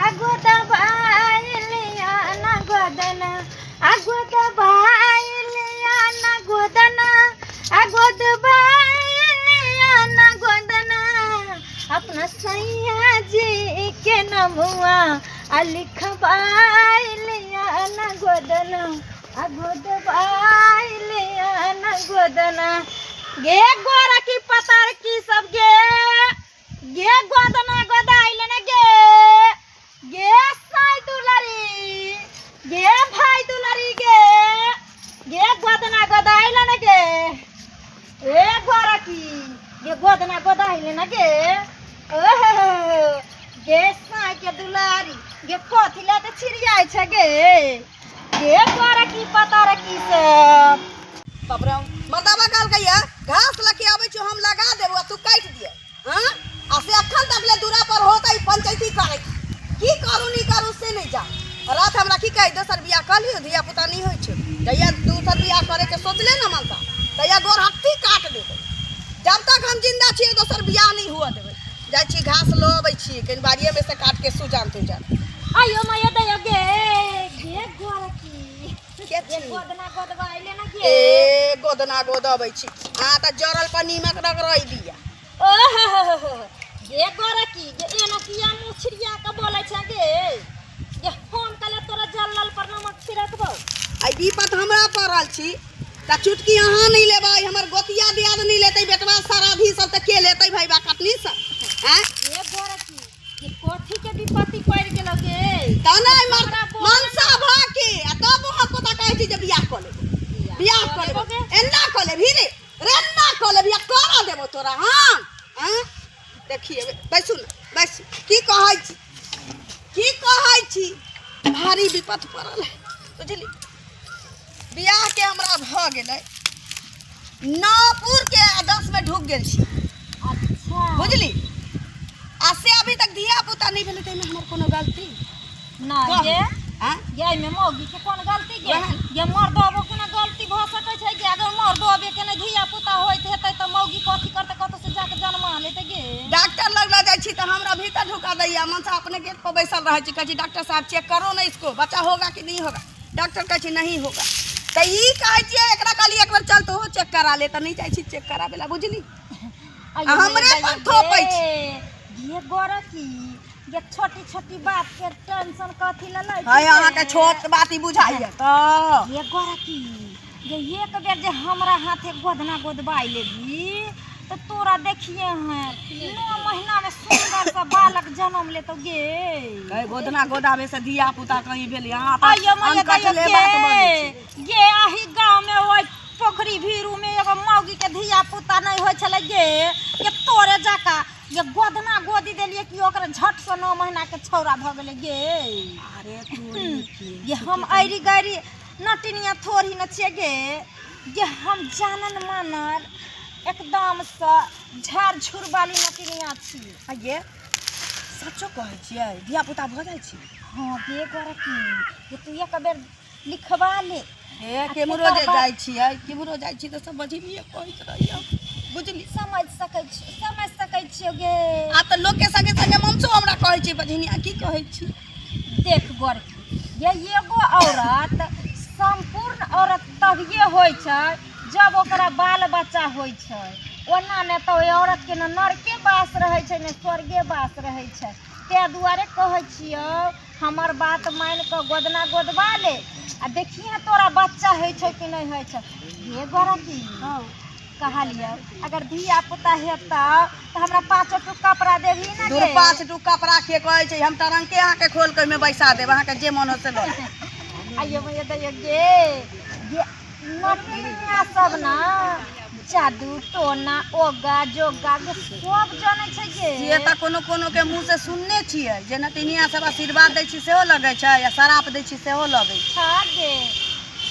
अगोद बाइलिया ना गोदना अगोद बाइलिया ना गोदना अगोद बाइलिया ना गोदना अपना सैया जी के नमुआ लिखवाइलिया ना गोदना अगोद बाइलिया ना गोदना गे गोरा की पतार की सब गे गोदना गोदाइले ना गे साई दुलारी गे भाई दुलारी गे गोदना गोदाइले ना गे ए गोरा की गे गोदना गोदाइले ना गे ओहो गे साई के दुलारी गे कथी लेते छिड़ियाई छ गे गोरा की पतार की सब बाबरा मर्दावा काल कहिया घास लके आवे छो हम लगा देबो तू काट दिए हां आसे अखन तक ले दूरा पर होता ही पंचायती करे की करू नी करू से नहीं जा रात हमरा की कहि दोसर बियाह कर लियो धिया पुता नहीं होय छै जइया दूसर बियाह करे के सोचले न मनता तइया गोर हत्ती काट देबो जब तक हम जिंदा छी दोसर बियाह नहीं हुआ देबे जाय छी घास लो आबै छी कहीं बाड़िए में से काट के सुजान तू जान आयो माया दया गे गोरा की गोदना गोदवाइले ना गे ए गोदना गोदबै छी आ त जरल पर नीमक रगड़ै दिया ओहो गे गोरा की गे एना किया मुछरिया के बोलै छ गे फोन कले तोरा जल्लल पर नमक छिड़कबो आई विपत हमरा पड़ल छी त चुटकी अहाँ नहीं लेबै हमर गोतिया दियाद नहीं लेतै बेटवा साराधी सब त के लेतै भाईबा कटनी से हैं गे गोरा की ये कोठी के विपत्ति पड़ गेल गे त नहीं मनसा भाके आ तब वहां पता कहै छी जे बियाह क लेबो एन्ना क ले भी रे रेन्ना क ले बियाह करा देबो तोरा हम हैं देखिए बैसु न बैस की कहै छी भारी विपत पड़ल है बुझली बियाह के हमरा भ गेलै नापुर के 10 में ढुक गेल छी अच्छा बुझली आ से अभी तक धिया पुता नहीं भेलै तै में हमर कोनो गलती ना गे हां ये में मौगी के कोन गलती गे ये मर्दबो के ना गलती भ सकै छै कि अगर मर्दबे के ना धिया पुता होइत हेतै त मौगी कथि करते कत से जाके जन्मा लेते गे डॉक्टर लग ला जाय छी त हमरा भीतर ढुका दैया मनसा अपने गेट पर बैसल रहै छी कहै छी डॉक्टर साहब चेक करो ना इसको बच्चा होगा कि नहीं होगा डॉक्टर कहै छी नहीं होगा त ई कहै छी एकरा काली एक बार चल तो चेक करा ले त नहीं जाय छी चेक कराबेला बुझली हमरे पर थोपै छी ये गोरा की ये छोटी छोटी बात के टेंशन कथि ल लै हाय अहाँ के छोट बात ही बुझाइए त ये गोरा की ये एक बेर जे हमरा हाथे गोदना गोदबाई लेबी तो तोरा देखिए हैं 9 महीना में सुंदर सा बालक जन्म ले तो गे कई गोदना गोदावे से धिया पुता कहीं भेल यहां आयो मैया ये आही गांव में ओइ पोखरी भीरू में एगो मौगी के धिया पुता नहीं होय छले गे ये तोरे जाका ये गोदना गोदी देलिए कि ओकर झट से 9 महीना के छौरा भ गेले गे अरे तू ये हम आइरी गाइरी नटिनिया थोड़ी न छे गे ये हम जानन मानर एकदम से झाड़ झुर वाली नटिनिया छी ये सचो कहै छियै धिया पुता भ जाय छी हां गे गोरा की ये तू एक बेर लिखवा ले हे केमरो जे जाय छियै केमरो जाय छी त सब बजिबिए कहैत रहियो बुझली समझ सकै छियो गे आ त लोग के संगे संगे ममसो हमरा कहै छी बजनिया की कहै छी देख गोर ये एगो औरत संपूर्ण औरत तभिए होय छै जब ओकरा बाल बच्चा होय छै ओना ने तो औरत के न नरके वास रहै छै ने स्वर्गे वास रहै छै ते दुआरे कहै छियो हमर बात मान के गोदना गोदबा ले आ देखिए तोरा बच्चा होय छै कि नहीं होय छै ये गोरा की कहलिए अगर धिया पुता हेता तो हमरा 5 टुक कपड़ा देबही ना दूर 5 टुक कपड़ा के कहै छै हम तरंग के अहाँ के खोल के में बैसा देब अहाँ के जे मन होसे लो आइयो भैया दैया गे ये नटिया सब ना जादू टोना ओगा जोगा सब जाने छै गे ये त कोनो कोनो के मुंह से सुनने छियै जे नटिनिया सब आशीर्वाद दै छी सेहो लगै छै या शराप दै छी सेहो लगै छै हां गे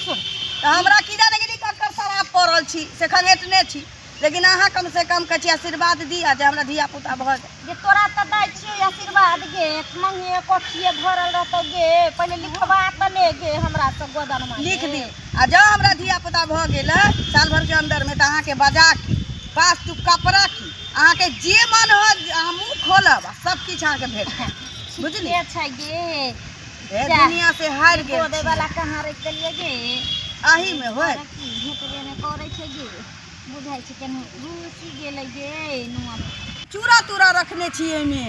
सुन त हमरा की जाने गेली कक्कर शराप पड़ल छी से खंगेटने छी लेकिन अहाँ कम से कम कछि आशीर्वाद दिया जे हमरा धिया पुता भ जाय जे तोरा त दै छी आशीर्वाद गे मंगे कोठिए भरल रहतो गे पहिले लिखवा त ले गे हमरा सब गोदन में लिख दी आ जब हमरा धिया पुता भ गेल साल भर के अंदर में त अहाँ के बजा के 5 टुक कपड़ा की अहाँ के जे मन हो अहाँ मुंह खोलब सब किछ अहाँ के भेट बुझली? अच्छा गे ए जा। दुनिया से हार गेल गोदे वाला कहाँ रख देलिए गे आही में होय हेतबे ने करे छै गे बुझाइ छै केन रूसी गेलै गे नुआ चूरा तूरा रखने छी एमे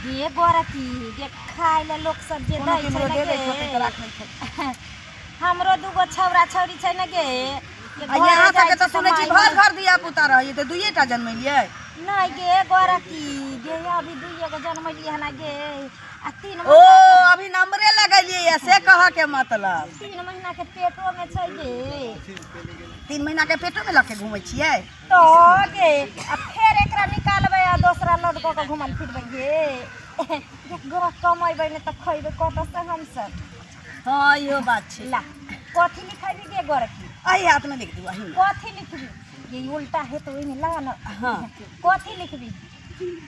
गे गोरकी गे खाइ ले लोग सब जे दै छै दे ने दे गे छोटे के राखै छै हमरो दूगो छौरा छौरी छै ने गे आ यहाँ तक तो सुनै छी घर घर दिया पुता रहै त दुइये टा जन्मैलियै नहीं गे गोरकी गे अभी दुइये के जन्मलिए हना गे आ 3 ओ अभी नंबरे लगलिए से कह के मतलब 3 महीना के पेटो में छै गे 3 महीना के पेटो में लके घुमै छियै तो गे आ फेर एकरा निकालबै आ दोसरा लोड क के घुमल फिरबै गे गोरा कमैबै ने त खइबै कत से हम सब हां इहो बात छै ला कथी लिखैबी गे गोरकी आही हाथ में लिख दू आही में कथी लिखबी ये उल्टा है तो ओइमे ला न हां कथी लिखबी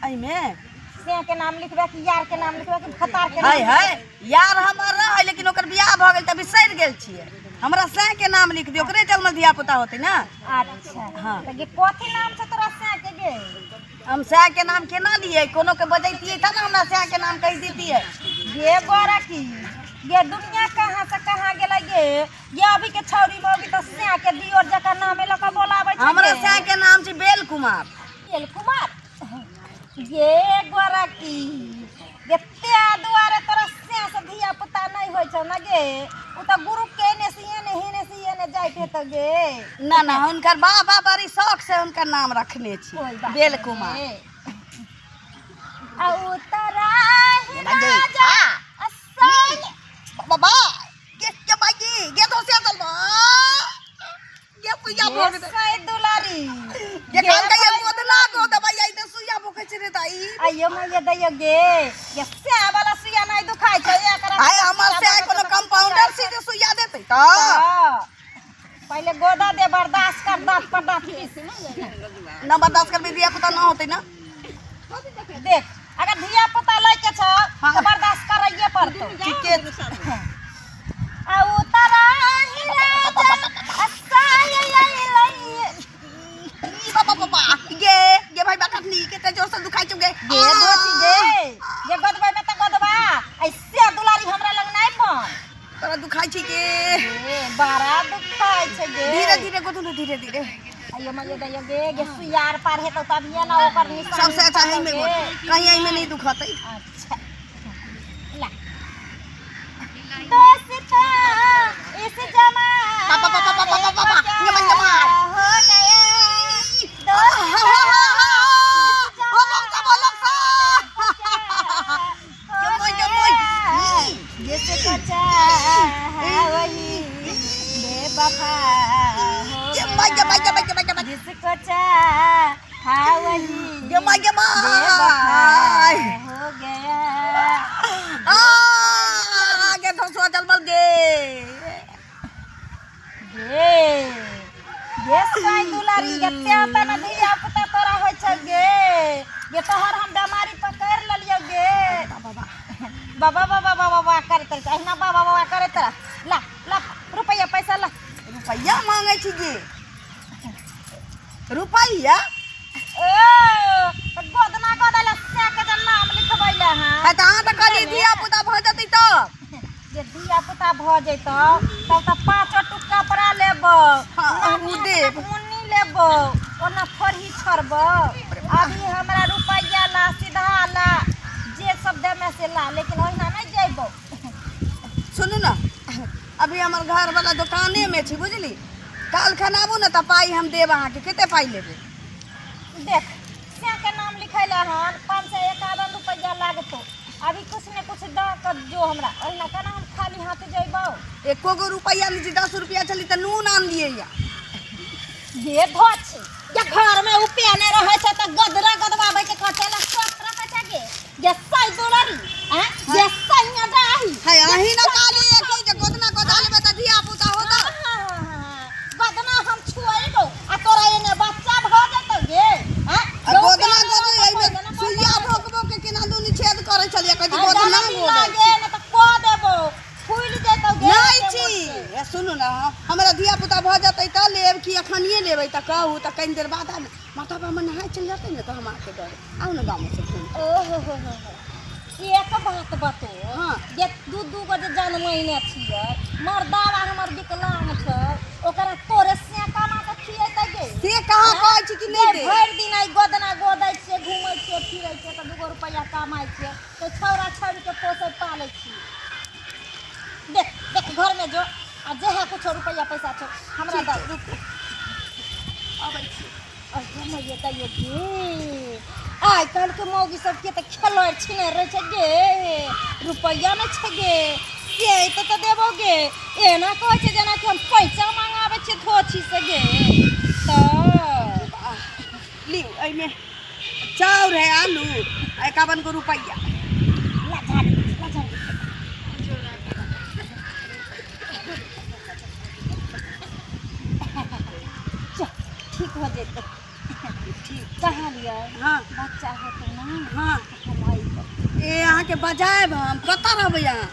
आई में से के नाम लिखबे कि यार के नाम लिखबे कि फतार के हाय नाम हाय यार हमर रह लेकिन ओकर बियाह भ गेल त बिसरि गेल छियै हमरा से के नाम लिख दियो ओकरे जन्मल धिया पुता होतै ना अच्छा हाँ। तो गे कथी नाम छै तोरा से के गे हम से के नाम केना दियै कोनो के बजैतियै त ना हमरा से के नाम कहि दितियै गे गोरकी गे दुनिया कहाँ से कहाँ गेलै गे ये अभी के छौरी मोगी तो से के दियोर जका नाम ल के बोलाबै छै हमरा से के नाम छी बेल कुमार बेल कुमार गे गोरकी गे ते दुआरे तोरा से धिया पुता नहीं होय छौ ना गे उ त गुरु के ने सिए ने जाइत हेतौ गे ना ना हुनकर बाबा बड़ी शौक से हुनकर नाम रखने छी कोई बात बेल नहीं। कुमार आ उतरा ही ना गे। राजा असंग बाबा के बाकी गे तो से चल बा गे पुया भोग दे सै दुलारी ये काम का ये गोदना को दवाई आई तो सुइया भोगे छे दाई आइयो मैया दैयो गे ये से वाला सुइया नहीं दुखाई छै एकरा आय हमर से कोनो कंपाउंडर सीधे सुइया देतै त पहले गोदा दे बर्दाश्त कर दांत पर दांत पीस ना बर्दाश्त कर दिया पता ना होतै ना देख अगर धिया पुता लै के छ हाँ। तो बर्दाश्त करैये पड़तो ठीके आ उतरा ही राजा असाय बाबा बाबा गे भाई बात नहीं के जोर से दुखाई चुके गे दोची गे ये गदबै में त गदबा ऐसे दुलारी हमरा लग नहीं पन तोरा दुखाई छी के गे बड़ा दुखाई छै गे धीरे धीरे गोदू धीरे धीरे आइयो मैया दैयो गे गे सुयार पार हेतौ तब ये ना ओकर निशान सबसे अच्छा है में कहीं आई में नहीं दुखातै अच्छा ला दोस्ता इस जमाने पापा पापा पापा पापा पापा ये मत मार हो गया जैसे कच्चा है वही बेवफा हो गया जिसको चाहा वही बेवफा हो गया गे साई दुलारी गते अपन धिया पुता तोरा होय छै गे तोहर हम बेमारी पकड़ ललियो गे बाबा बाबा बाबा करत अहिना बाबा बाबा करत ला ला रुपया पैसा ला रुपया मांगे छी गे रुपया ओ गोदना गोदला से के नाम लिखबैले हां त अहाँ त कली धिया पुता भ जतै त जे धिया पुता भ जैतो तब त 5 टुक्का परा लेबो उ देब मुन्नी लेबो ओना फरही छरबो अभी हमरा रुपया ला सीधा ला जे सब दे में से ला लेकिन ओहिना नहीं जइबो सुनू ना अभी हमर घर वाला दुकाने में छी बुझली काल खनाबू ना त पाई हम देब अहाँ के कते पाई लेबे देख से के नाम लिखैला हन 551 रुपया लागतो अभी कुछ न कुछ द कर जो हमरा ओहिना केना हम खाली हाथ जइबो एको गो रुपया नीचे 10 रुपया चली त नून आन लिए या ये धोछ या घर में उपेने रहे छ त गदरा गदवाबै के कटेला सत्र पैसा गे ये साई दुलारी हैं ये साई नदाही है अही ना काली एक जे गोदना गोदा लेबे त धिया पुता होता गदना हम छुएबो आ तोरा एने बच्चा भ जतौ गे हैं आ गोदना गोदू एई में सुइया भोकबो के केना दुनी छेद करे चलिया कथि गोदना गोदे गे न त को देबो फूल जतौ गे नहीं छी ए सुनू ना हमरा धिया पुता भ जतै त लेब कि अखनिए लेबै त कहू त कनि देर बाद माता बा मन नहाय चल जतै न त हम आके डर आउ न गाम से ओहो हो एक बात बतो हाँ। जे दू गो जे जन्मैने छियै मर्दावा हमर विकलांग छै ओकरा तोरे से कामा के खिएतै गे से कहाँ कहै छी कि नहीं दे भरि दिन आई गोदना गोदै छियै घुमै छियै फिरै छियै तऽ 2 रुपया कमाइ छियै तो छौरा छौरी के पोसै पालै छियै देख देख घर में जो आ जेहा कुछ रुपया पैसा छौ हमरा दे रुक अबै छी अरे मैं तैयो गे आइ काल्हि के मौगी सबके तऽ खेलर छिने रहे छै गे रुपया नहीं छै गे से तो देबो गे एना कहै छै जेना कि हम पैसा मांगाबै छियै धोछी से गे तऽ लियो एमे चाउर है आलू 51 गो रुपया ठीक हो जेतै ठीक कहाँ लिया हाँ बच्चा होतै ना हाँ हम आइब ए अहाँ के बजाएब हम कतऽ रहबै अहाँ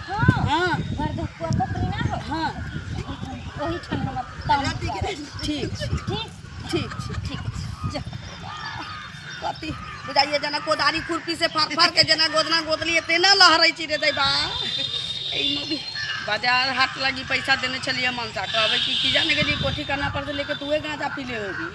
हाँ हाँ बरदकुआ पोखरी ना हो हाँ ओही ठाम हमर ताम ठीक ठीक ठीक ठीक जा कथी बुझाइए जना कोदारी खुरपी से फाड़ फाड़ के जना गोदना गोदली तेना लहरै छी रे दैबा एहिमे भी बाजार हाट लगी पैसा देने चलिए मनसा कहबै कि जाने के लिए कोठी करना पड़ते लेके तूहे गांजा पी ले होगी